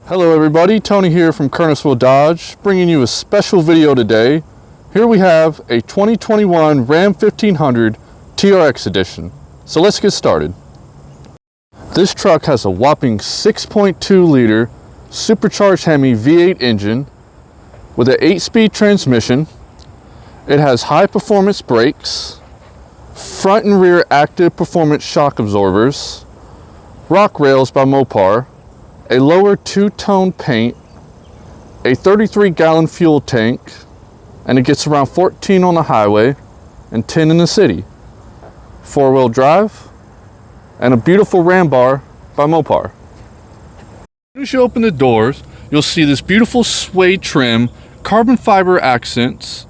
Hello everybody, Tony here from Kernersville Dodge, bringing you a special video today. Here we have a 2021 Ram 1500 TRX edition. So let's get started. This truck has a whopping 6.2 liter supercharged HEMI V8 engine with an 8-speed transmission. It has high performance brakes, front and rear active performance shock absorbers, rock rails by Mopar, a lower two-tone paint, a 33-gallon fuel tank, and it gets around 14 on the highway and 10 in the city. 4-wheel drive, and a beautiful RamBar by Mopar. As you open the doors, you'll see this beautiful suede trim, carbon fiber accents,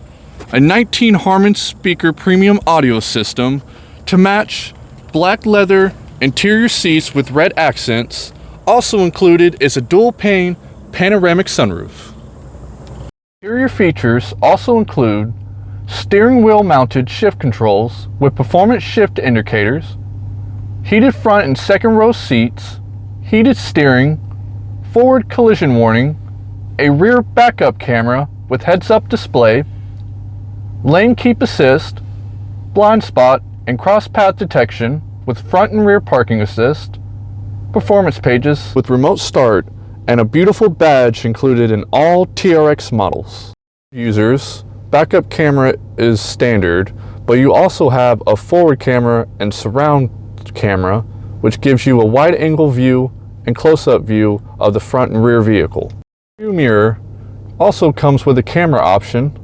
a 19 Harman speaker premium audio system to match black leather interior seats with red accents. Also included is a dual pane panoramic sunroof. Interior features also include steering wheel mounted shift controls with performance shift indicators, heated front and second row seats, heated steering, forward collision warning, a rear backup camera with heads-up display, lane keep assist, blind spot and cross path detection with front and rear parking assist, performance pages with remote start, and a beautiful badge included in all TRX models. Users, backup camera is standard, but you also have a forward camera and surround camera, which gives you a wide angle view and close-up view of the front and rear vehicle. View mirror also comes with a camera option,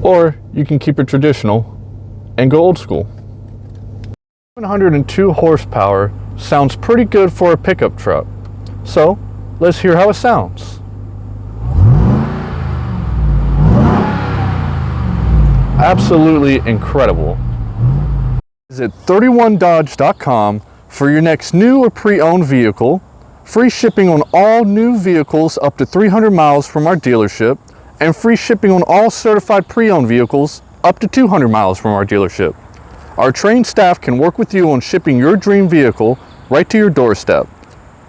or you can keep it traditional and go old school. 102 horsepower sounds pretty good for a pickup truck. So let's hear how it sounds. Absolutely incredible. Visit 31dodge.com for your next new or pre-owned vehicle, free shipping on all new vehicles up to 300 miles from our dealership, and free shipping on all certified pre-owned vehicles up to 200 miles from our dealership. Our trained staff can work with you on shipping your dream vehicle right to your doorstep.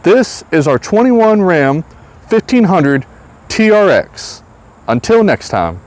This is our 21 Ram 1500 TRX. Until next time.